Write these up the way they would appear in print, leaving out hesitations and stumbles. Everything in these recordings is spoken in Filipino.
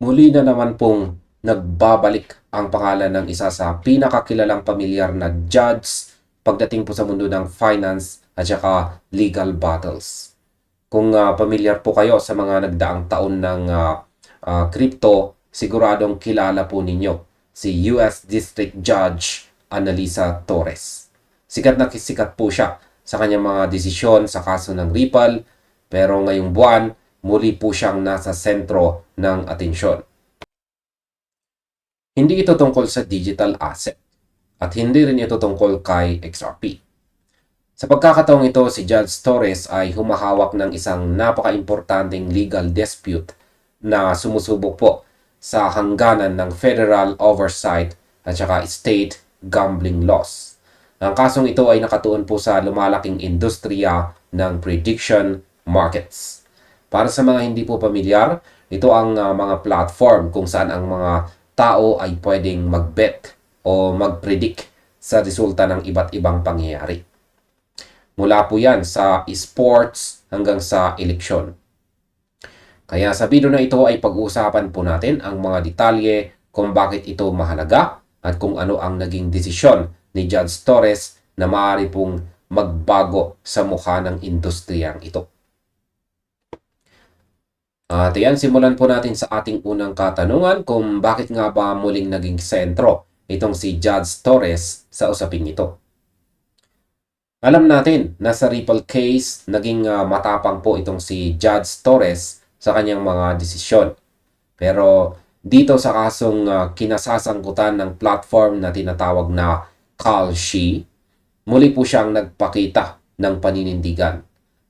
Muli na naman pong nagbabalik ang pangalan ng isa sa pinakakilalang pamilyar na judge pagdating po sa mundo ng finance at saka legal battles. Kung pamilyar po kayo sa mga nagdaang taon ng crypto, siguradong kilala po ninyo si US District Judge Annalisa Torres. Sikat na sikat po siya sa kanyang mga desisyon sa kaso ng Ripple, pero ngayong buwan, muli po siyang nasa sentro ng atensyon. Hindi ito tungkol sa digital asset at hindi rin ito tungkol kay XRP. Sa pagkakataong ito, si Judge Torres ay humahawak ng isang napaka-importanteng legal dispute na sumusubok po sa hangganan ng federal oversight at saka state gambling laws. Ang kasong ito ay nakatuon po sa lumalaking industriya ng prediction markets. Para sa mga hindi po pamilyar, ito ang mga platform kung saan ang mga tao ay pwedeng mag-bet o mag-predict sa resulta ng iba't ibang pangyayari. Mula po yan sa sports hanggang sa eleksyon. Kaya sa video na ito ay pag-uusapan po natin ang mga detalye kung bakit ito mahalaga at kung ano ang naging desisyon ni Judge Torres na maaari pong magbago sa mukha ng industriyang ito. At yan, simulan po natin sa ating unang katanungan kung bakit nga ba muling naging sentro itong si Judge Torres sa usaping ito. Alam natin na sa Ripple case, naging matapang po itong si Judge Torres sa kanyang mga desisyon. Pero dito sa kasong kinasasangkutan ng platform na tinatawag na Kalshi, muli po siyang nagpakita ng paninindigan.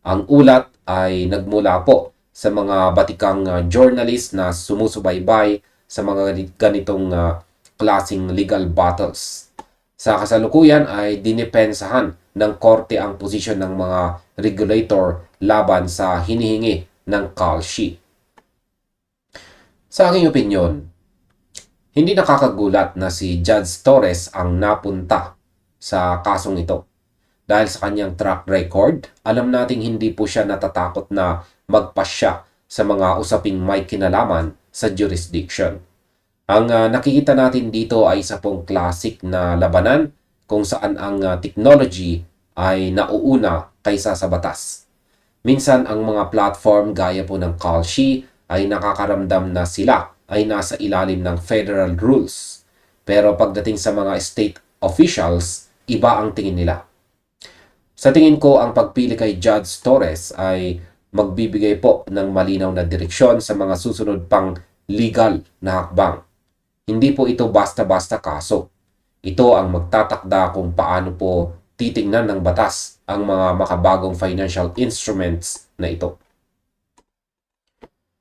Ang ulat ay nagmula po sa mga batikang journalist na sumusubaybay sa mga ganitong klaseng legal battles. Sa kasalukuyan ay dinipensahan ng korte ang posisyon ng mga regulator laban sa hinihingi ng Kalshi. Sa aking opinyon, hindi nakakagulat na si Judge Torres ang napunta sa kasong ito. Dahil sa kanyang track record, alam nating hindi po siya natatakot na magpasya sa mga usaping may kinalaman sa jurisdiction. Ang nakikita natin dito ay isa pong classic na labanan kung saan ang technology ay nauuna kaysa sa batas. Minsan ang mga platform gaya po ng Kalshi ay nakakaramdam na sila ay nasa ilalim ng federal rules. Pero pagdating sa mga state officials, iba ang tingin nila. Sa tingin ko, ang pagpili kay Judge Torres ay magbibigay po ng malinaw na direksyon sa mga susunod pang legal na hakbang. Hindi po ito basta-basta kaso. Ito ang magtatakda kung paano po titingnan ng batas ang mga makabagong financial instruments na ito.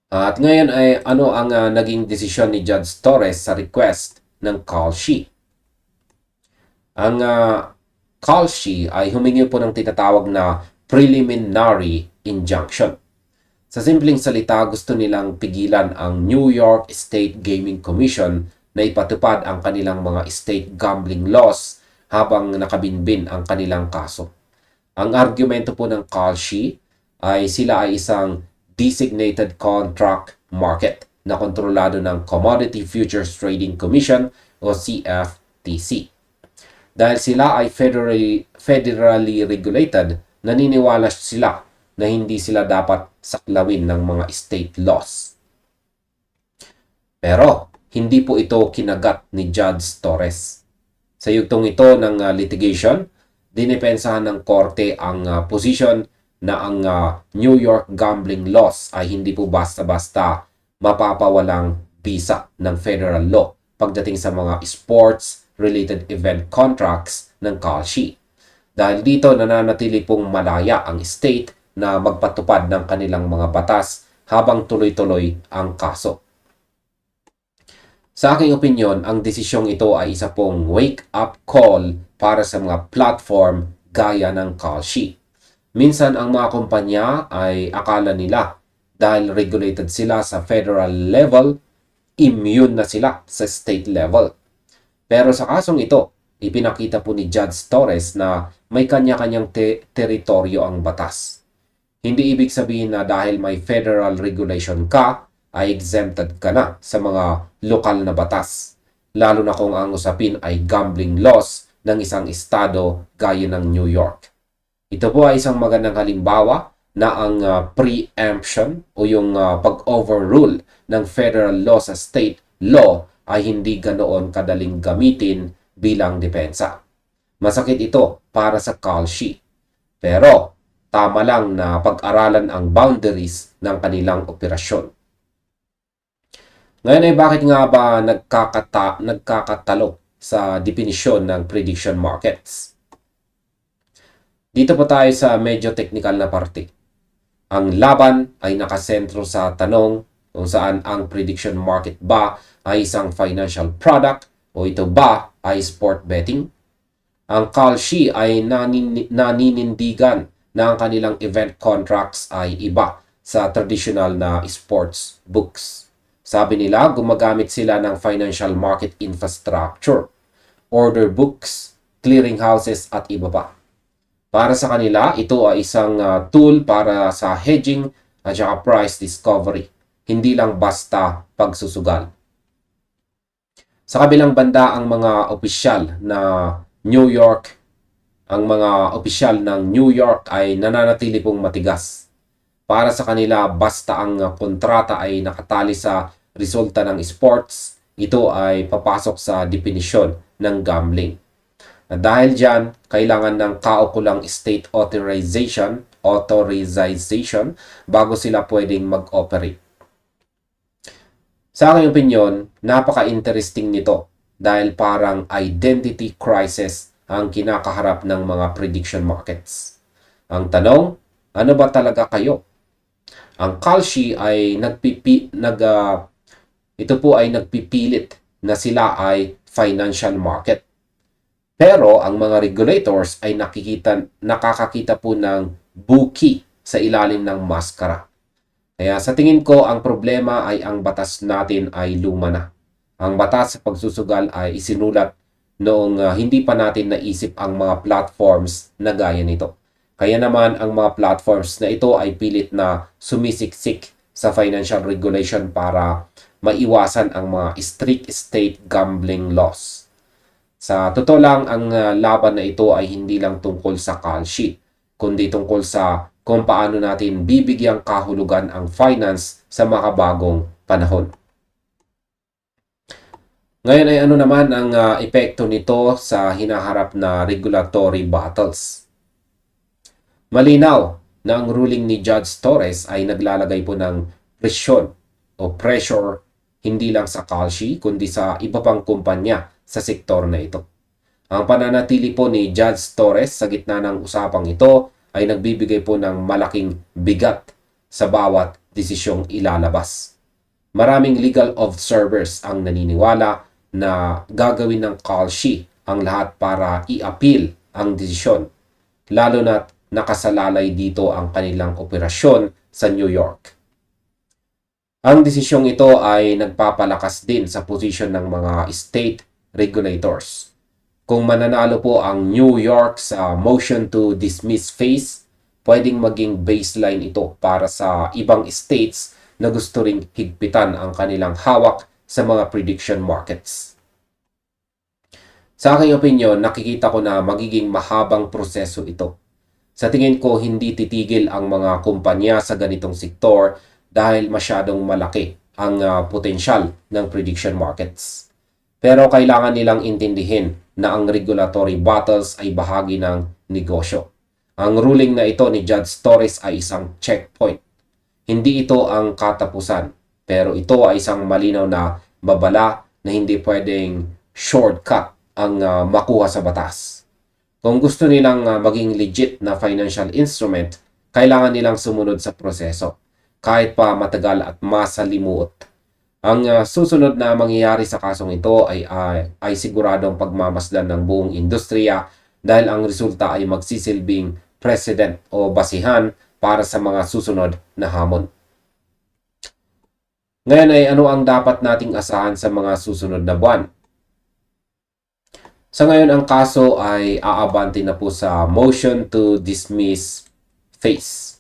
At ngayon ay ano ang naging desisyon ni Judge Torres sa request ng Kalshi? Ang Kalshi ay humingi po ng tinatawag na preliminary injunction. Sa simpleng salita, gusto nilang pigilan ang New York State Gaming Commission na ipatupad ang kanilang mga state gambling laws habang nakabinbin ang kanilang kaso. Ang argumento po ng Kalshi ay sila ay isang designated contract market na kontrolado ng Commodity Futures Trading Commission o CFTC. Dahil sila ay federally regulated, naniniwala sila na hindi sila dapat saklawin ng mga state laws. Pero hindi po ito kinagat ni Judge Torres. Sa yugtong ito ng litigation, dinipensahan ng korte ang position na ang New York gambling laws ay hindi po basta-basta mapapawalang bisa ng federal law pagdating sa mga sports-related event contracts ng Kalshi. Dahil dito nananatili pong malaya ang state na magpatupad ng kanilang mga batas habang tuloy-tuloy ang kaso. Sa aking opinyon, ang desisyong ito ay isa pong wake-up call para sa mga platform gaya ng Kalshi. Minsan ang mga kumpanya ay akala nila dahil regulated sila sa federal level, immune na sila sa state level. Pero sa kasong ito, ipinakita po ni Judge Torres na may kanya-kanyang teritoryo ang batas. Hindi ibig sabihin na dahil may federal regulation ka, ay exempted ka na sa mga lokal na batas, lalo na kung ang usapin ay gambling laws ng isang estado gaya ng New York. Ito po ay isang magandang halimbawa na ang preemption o yung pag-overrule ng federal law sa state law ay hindi ganoon kadaling gamitin bilang depensa. Masakit ito para sa Kalshi, pero tama lang na pag-aralan ang boundaries ng kanilang operasyon. Ngayon ay bakit nga ba nagkakatalo sa definisyon ng prediction markets? Dito po tayo sa medyo technical na parte. Ang laban ay nakasentro sa tanong kung saan ang prediction market ba ay isang financial product o ito ba ay sport betting. Ang Kalshi ay naninindigan na ang kanilang event contracts ay iba sa traditional na sports books. Sabi nila, gumagamit sila ng financial market infrastructure, order books, clearinghouses at iba pa. Para sa kanila, ito ay isang tool para sa hedging at saka price discovery, hindi lang basta pagsusugal. Sa kabilang banda, ang mga opisyal ng New York ay nananatili pong matigas. Para sa kanila, basta ang kontrata ay nakatali sa resulta ng sports, ito ay papasok sa definisyon ng gambling. At dahil dyan, kailangan ng kaukulang state authorization bago sila pwedeng mag-operate. Sa aking opinion, napaka-interesting nito dahil parang identity crisis ang kinakaharap ng mga prediction markets. Ang tanong, ano ba talaga kayo? Ang Kalshi ay ito po ay nagpipilit na sila ay financial market. Pero ang mga regulators ay nakakakita po ng bookie sa ilalim ng maskara. Kaya sa tingin ko, ang problema ay ang batas natin ay luma na. Ang batas sa pagsusugal ay isinulat noong hindi pa natin naisip ang mga platforms na gaya nito. Kaya naman ang mga platforms na ito ay pilit na sumisiksik sa financial regulation para maiwasan ang mga strict state gambling laws. Sa totoo lang, ang laban na ito ay hindi lang tungkol sa Kalshi, kundi tungkol sa kung paano natin bibigyang kahulugan ang finance sa makabagong panahon. Ngayon ay ano naman ang epekto nito sa hinaharap na regulatory battles? Malinaw na ang ruling ni Judge Torres ay naglalagay po ng presyon o pressure hindi lang sa Kalshi kundi sa iba pang kumpanya sa sektor na ito. Ang pananatili po ni Judge Torres sa gitna ng usapang ito ay nagbibigay po ng malaking bigat sa bawat desisyong ilalabas. Maraming legal observers ang naniniwala na gagawin ng Kalshi ang lahat para i-appeal ang desisyon, lalo na't nakasalalay dito ang kanilang operasyon sa New York. Ang desisyong ito ay nagpapalakas din sa posisyon ng mga state regulators. Kung mananalo po ang New York sa motion to dismiss phase, pwedeng maging baseline ito para sa ibang states na gusto ring higpitan ang kanilang hawak sa mga prediction markets. Sa aking opinion, nakikita ko na magiging mahabang proseso ito. Sa tingin ko, hindi titigil ang mga kumpanya sa ganitong sektor dahil masyadong malaki ang potensyal ng prediction markets. Pero kailangan nilang intindihin na ang regulatory battles ay bahagi ng negosyo. Ang ruling na ito ni Judge Torres ay isang checkpoint. Hindi ito ang katapusan, pero ito ay isang malinaw na babala na hindi pwedeng shortcut ang makuha sa batas. Kung gusto nilang maging legit na financial instrument, kailangan nilang sumunod sa proseso, kahit pa matagal at masalimuot. Ang susunod na mangyayari sa kasong ito ay siguradong pagmamasdan ng buong industriya dahil ang resulta ay magsisilbing precedent o basihan para sa mga susunod na hamon. Ngayon ay ano ang dapat nating asahan sa mga susunod na buwan? Sa ngayon, ang kaso ay aabante na po sa motion to dismiss phase.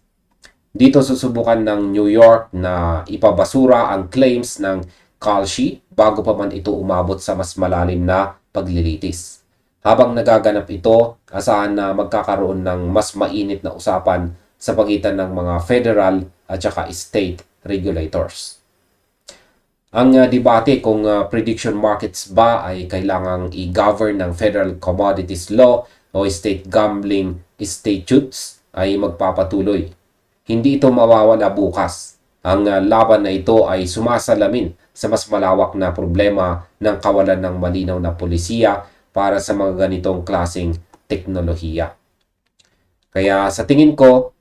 Dito susubukan ng New York na ipabasura ang claims ng Kalshi bago pa man ito umabot sa mas malalim na paglilitis. Habang nagaganap ito, asahan na magkakaroon ng mas mainit na usapan sa pagitan ng mga federal at saka state regulators. Ang debate kung prediction markets ba ay kailangang i-govern ng Federal Commodities Law o state gambling statutes ay magpapatuloy. Hindi ito mawawala bukas. Ang laban na ito ay sumasalamin sa mas malawak na problema ng kawalan ng malinaw na polisiya para sa mga ganitong klaseng teknolohiya. Kaya sa tingin ko,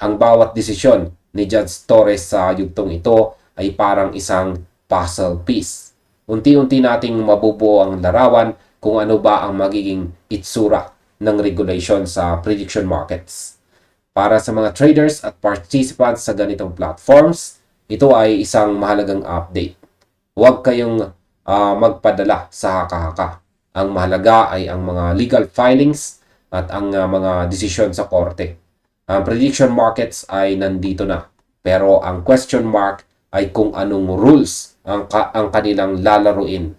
ang bawat desisyon ni Judge Torres sa yugtong ito ay parang isang puzzle piece. Unti-unti nating mabubuo ang larawan kung ano ba ang magiging itsura ng regulation sa prediction markets. Para sa mga traders at participants sa ganitong platforms, ito ay isang mahalagang update. Huwag kayong magpadala sa haka-haka. Ang mahalaga ay ang mga legal filings at ang mga desisyon sa korte. Ang prediction markets ay nandito na. Pero ang question mark ay kung anong rules ang kanilang lalaruin.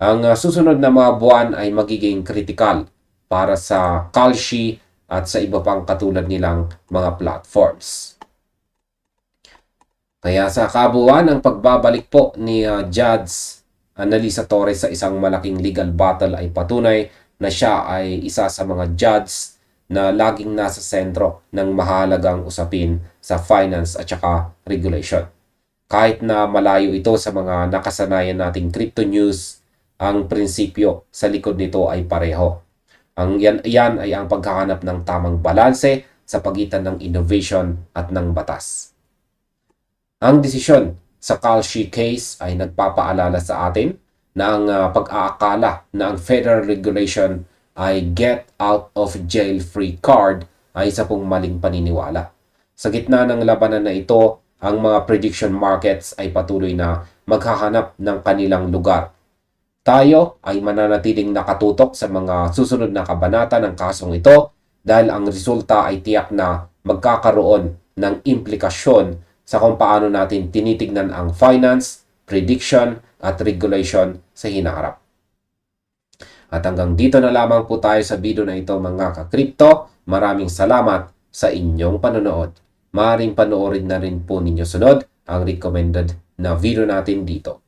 Ang susunod na mga buwan ay magiging critical para sa Kalshi at sa iba pang katulad nilang mga platforms. Kaya sa kabuuan, ang pagbabalik po ni Judge Analisa Torres sa isang malaking legal battle ay patunay na siya ay isa sa mga judge na laging nasa sentro ng mahalagang usapin sa finance at saka regulation. Kahit na malayo ito sa mga nakasanayan nating crypto news, ang prinsipyo sa likod nito ay pareho. Yan ay ang paghahanap ng tamang balanse sa pagitan ng innovation at ng batas. Ang desisyon sa Kalshi case ay nagpapaalala sa atin na ang pag-aakala na ang federal regulation ay get out of jail free card ay isa pong maling paniniwala. Sa gitna ng labanan na ito, ang mga prediction markets ay patuloy na maghahanap ng kanilang lugar. Tayo ay mananatiling nakatutok sa mga susunod na kabanata ng kasong ito dahil ang resulta ay tiyak na magkakaroon ng implikasyon sa kung paano natin tinitignan ang finance, prediction, at regulation sa hinaharap. At hanggang dito na lamang po tayo sa video na ito mga ka-crypto. Maraming salamat sa inyong panonood. Maaaring panoorin na rin po ninyo sunod ang recommended na video natin dito.